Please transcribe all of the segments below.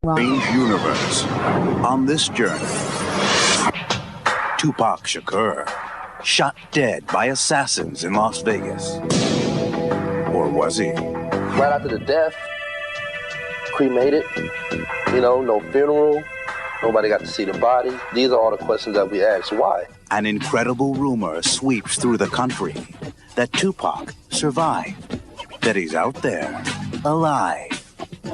Strange universe. On this journey, Tupac Shakur, shot dead by assassins in Las Vegas. Or was he? Right after the death, cremated, no funeral, nobody got to see the body. These are all the questions that we ask. Why? An incredible rumor sweeps through the country that Tupac survived, that he's out there, alive.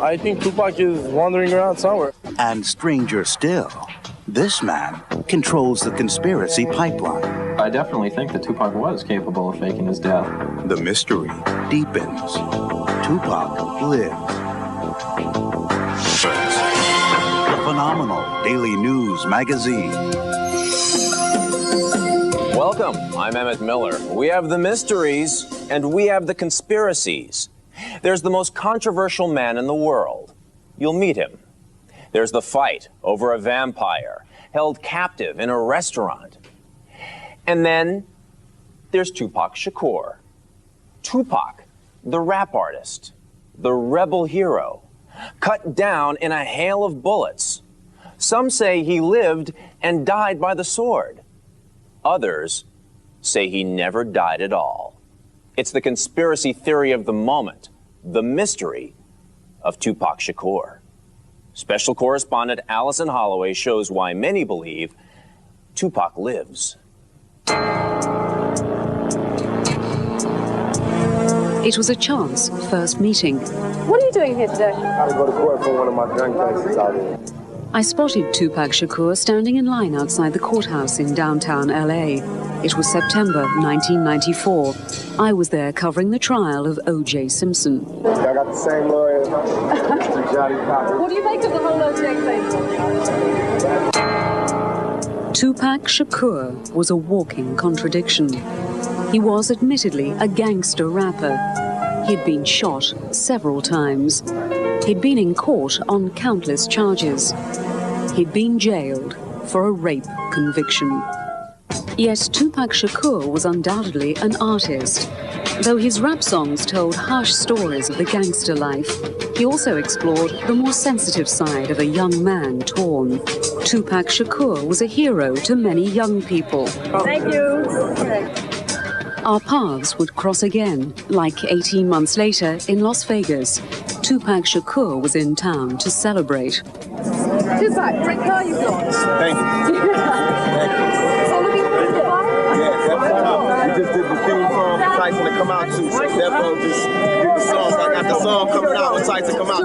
I think Tupac is wandering around somewhere. And stranger still, this man controls the conspiracy pipeline. I definitely think that Tupac was capable of faking his death. The mystery deepens. Tupac lives. First, the phenomenal daily news magazine. Welcome, I'm Emmett Miller. We have the mysteries and we have the conspiracies. There's the most controversial man in the world. You'll meet him. There's the fight over a vampire held captive in a restaurant. And then there's Tupac Shakur. Tupac, the rap artist, the rebel hero, cut down in a hail of bullets. Some say he lived and died by the sword. Others say he never died at all. It's the conspiracy theory of the moment, the mystery of Tupac Shakur. Special correspondent Allison Holloway shows why many believe Tupac lives. It was a chance first meeting. What are you doing here today? I had to go to court for one of my drunk cases out here. I spotted Tupac Shakur standing in line outside the courthouse in downtown LA. It was September 1994. I was there covering the trial of O.J. Simpson. I got the same lawyer. What do you make of the whole O.J. thing? Tupac Shakur was a walking contradiction. He was admittedly a gangster rapper. He'd been shot several times. He'd been in court on countless charges. He'd been jailed for a rape conviction. Yet Tupac Shakur was undoubtedly an artist. Though his rap songs told harsh stories of the gangster life, he also explored the more sensitive side of a young man torn. Tupac Shakur was a hero to many young people. Thank you. Okay. Our paths would cross again, like 18 months later in Las Vegas. Tupac Shakur was in town to celebrate. Tupac, great car you've got. Thank you. So looking forward to it. Yeah, we just did the theme song for Tyson to come out too. Therefore, just did the song. So I got the song coming out when Tyson come out.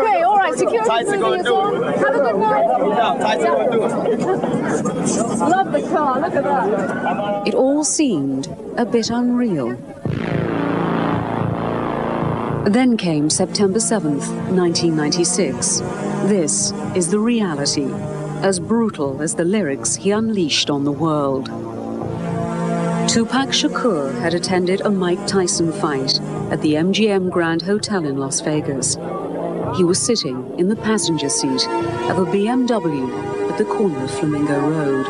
Okay, all right. Security. Tyson gonna do it. Have a good night. No, Tyson gonna do it. Love the car. Look at that. It all seemed a bit unreal. Then came September 7th, 1996. This is the reality, as brutal as the lyrics he unleashed on the world. Tupac Shakur had attended a Mike Tyson fight at the MGM Grand Hotel in Las Vegas. He was sitting in the passenger seat of a BMW at the corner of Flamingo Road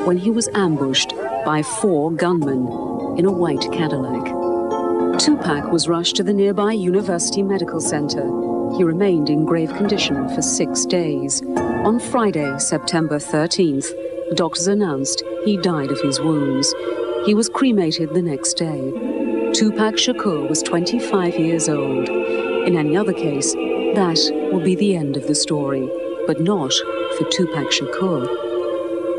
when he was ambushed by 4 gunmen in a white Cadillac. Tupac was rushed to the nearby University Medical Center. He remained in grave condition for 6 days. On Friday, September 13th, doctors announced he died of his wounds. He was cremated the next day. Tupac Shakur was 25 years old. In any other case, that would be the end of the story, but not for Tupac Shakur.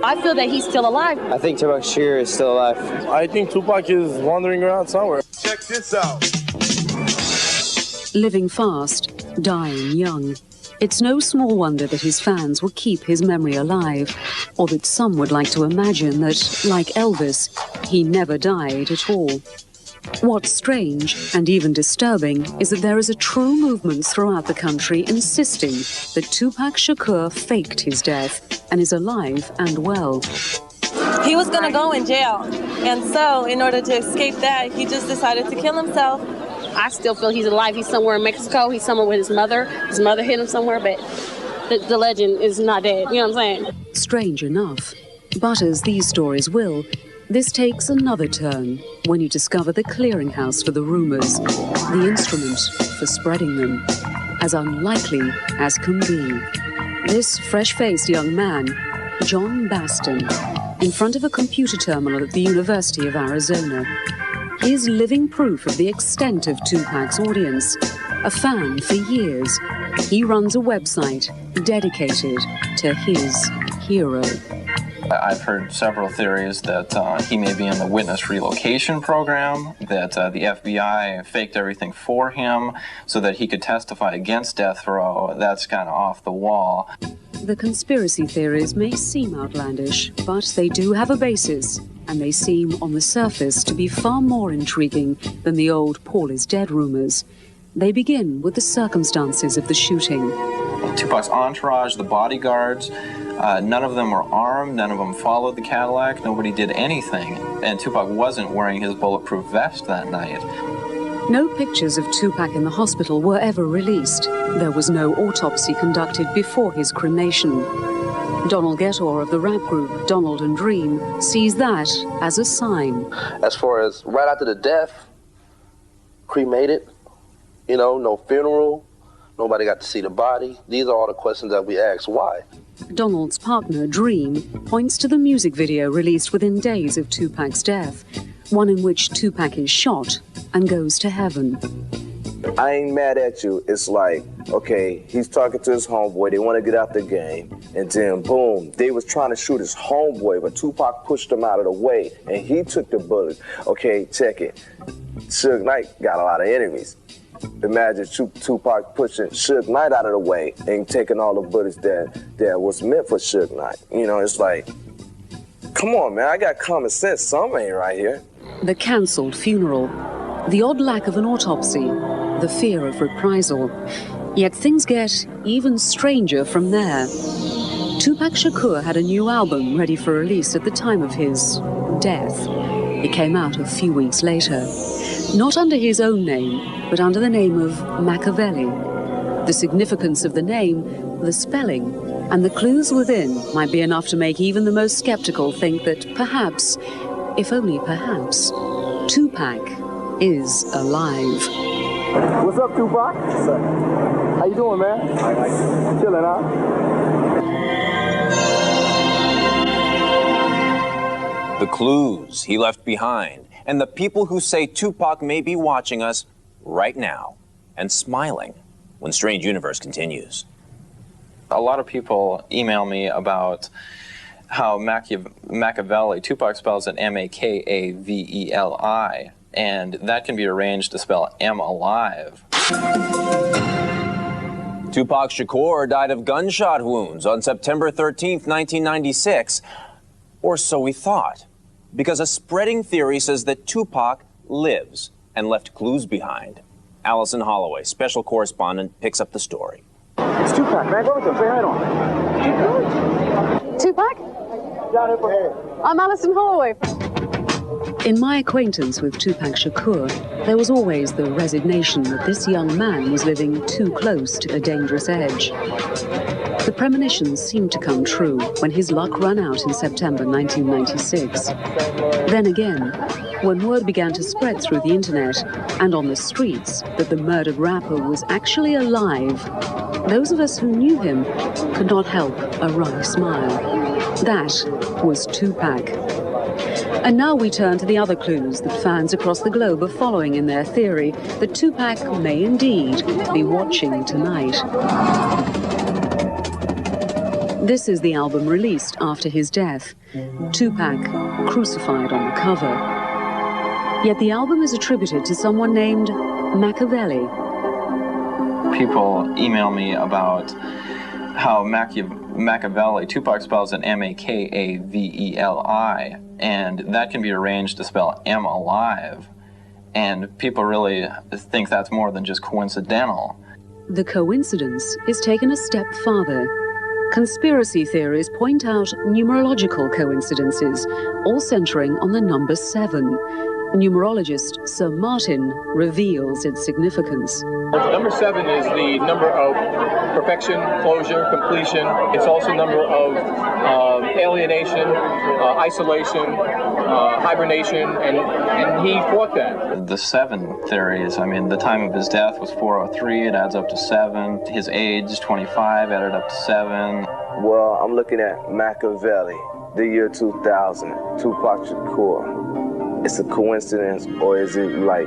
I feel that he's still alive. I think Tupac Shakur is still alive. I think Tupac is wandering around somewhere. Check this out. Living fast, dying young. It's no small wonder that his fans will keep his memory alive, or that some would like to imagine that, like Elvis, he never died at all. What's strange and even disturbing is that there is a true movement throughout the country insisting that Tupac Shakur faked his death and is alive and well. He was going to go in jail, and so in order to escape that, he just decided to kill himself. I still feel he's alive. He's somewhere in Mexico. He's somewhere with his mother. His mother hit him somewhere, but the legend is not dead. You know what I'm saying? Strange enough. But as these stories will, this takes another turn when you discover the clearinghouse for the rumors, the instrument for spreading them. as unlikely as can be. This fresh-faced young man, John Baston, in front of a computer terminal at the University of Arizona, is living proof of the extent of Tupac's audience. A fan for years, he runs a website dedicated to his hero. I've heard several theories that he may be in the witness relocation program, that the FBI faked everything for him so that he could testify against death row. That's kind of off the wall. The conspiracy theories may seem outlandish, but they do have a basis, and they seem on the surface to be far more intriguing than the old Paul is dead rumors. They begin with the circumstances of the shooting. Tupac's entourage, the bodyguards, none of them were armed, none of them followed the Cadillac, nobody did anything, and Tupac wasn't wearing his bulletproof vest that night. No pictures of Tupac in the hospital were ever released. There was no autopsy conducted before his cremation. Donald Gettor of the rap group Donald and Dream sees that as a sign. As far as right after the death, cremated, you know, no funeral, nobody got to see the body. These are all the questions that we ask. Why? Donald's partner, Dream, points to the music video released within days of Tupac's death, one in which Tupac is shot and goes to heaven. I ain't mad at you. It's like, okay, he's talking to his homeboy. They want to get out the game. And then, boom, they was trying to shoot his homeboy, but Tupac pushed him out of the way, and he took the bullet. Okay, check it. Suge Knight got a lot of enemies. Imagine Tupac pushing Suge Knight out of the way and taking all the bullets that was meant for Suge Knight. You know, it's like, come on, man, I got common sense. Something ain't right here. The cancelled funeral, the odd lack of an autopsy, the fear of reprisal. Yet things get even stranger from there. Tupac Shakur had a new album ready for release at the time of his death. It came out a few weeks later. Not under his own name, but under the name of Machiavelli. The significance of the name, the spelling, and the clues within might be enough to make even the most skeptical think that perhaps, if only perhaps, Tupac is alive. What's up, Tupac? What's up? How you doing, man? Chilling, huh? The clues he left behind, and the people who say Tupac may be watching us right now and smiling when Strange Universe continues. A lot of people email me about how Machiavelli, Tupac spells it M-A-K-A-V-E-L-I, and that can be arranged to spell M alive. Tupac Shakur died of gunshot wounds on September 13th, 1996, or so we thought, because a spreading theory says that Tupac lives and left clues behind. Allison Holloway, special correspondent, picks up the story. It's Tupac, man. Go with him. Say hi to him. Tupac? I'm Allison Holloway. In my acquaintance with Tupac Shakur, there was always the resignation that this young man was living too close to a dangerous edge. The premonitions seemed to come true when his luck ran out in September 1996. Then again, when word began to spread through the internet and on the streets that the murdered rapper was actually alive, those of us who knew him could not help a wry smile. That was Tupac. And now we turn to the other clues that fans across the globe are following in their theory that Tupac may indeed be watching tonight. This is the album released after his death, Tupac crucified on the cover. Yet the album is attributed to someone named Machiavelli. People email me about how Machiavelli, Tupac spells it M-A-K-A-V-E-L-I, and that can be arranged to spell M alive. And people really think that's more than just coincidental. The coincidence is taken a step farther. Conspiracy theories point out numerological coincidences, all centering on the number 7. Numerologist Sir Martin reveals its significance. Number 7 is the number of perfection, closure, completion. It's also number of alienation, isolation, hibernation, and he fought that. The 7 theories, I mean, the time of his death was 403, it adds up to 7. His age, 25, added up to 7. Well, I'm looking at Machiavelli, the year 2000, Tupac Shakur. It's a coincidence, or is it really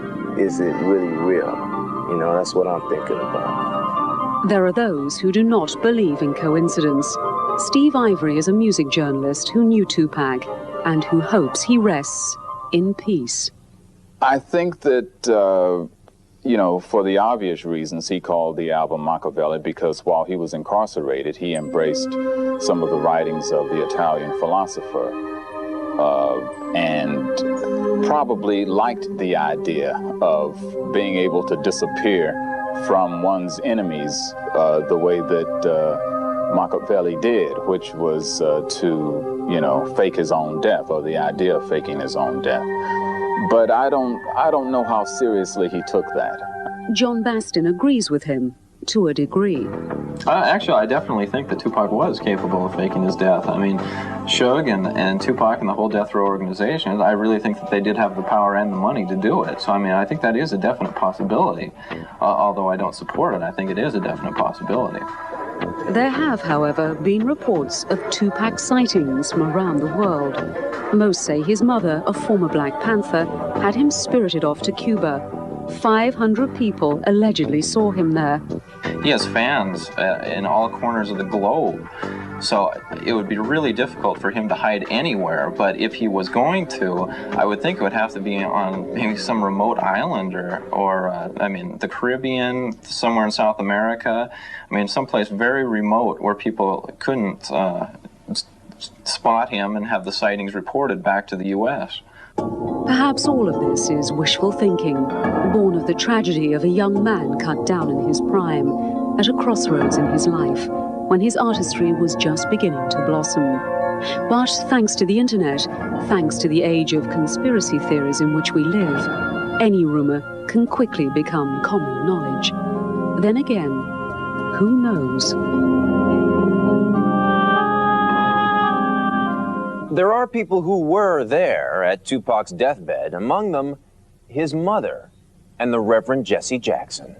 real? You know, that's what I'm thinking about. There are those who do not believe in coincidence. Steve Ivory is a music journalist who knew Tupac and who hopes he rests in peace. I think that, you know, for the obvious reasons, he called the album Machiavelli because while he was incarcerated, he embraced some of the writings of the Italian philosopher and probably liked the idea of being able to disappear from one's enemies the way that Machiavelli did, which was to, you know, fake his own death, or the idea of faking his own death. But I don't know how seriously he took that. John Bastin agrees with him to a degree. Actually, I definitely think that Tupac was capable of faking his death. I mean, Suge and Tupac and the whole death row organization, I really think that they did have the power and the money to do it. So, I mean, I think that is a definite possibility. Although I don't support it, I think it is a definite possibility. There have, however, been reports of Tupac sightings from around the world. Most say his mother, a former Black Panther, had him spirited off to Cuba. 500 people allegedly saw him there. He has fans in all corners of the globe, so it would be really difficult for him to hide anywhere. But if he was going to, I would think it would have to be on maybe some remote island or I mean, the Caribbean, somewhere in South America. I mean, someplace very remote where people couldn't spot him and have the sightings reported back to the U.S. Perhaps all of this is wishful thinking, born of the tragedy of a young man cut down in his prime, at a crossroads in his life, when his artistry was just beginning to blossom. But thanks to the internet, thanks to the age of conspiracy theories in which we live, any rumor can quickly become common knowledge. Then again, who knows? There are people who were there at Tupac's deathbed, among them his mother and the Reverend Jesse Jackson.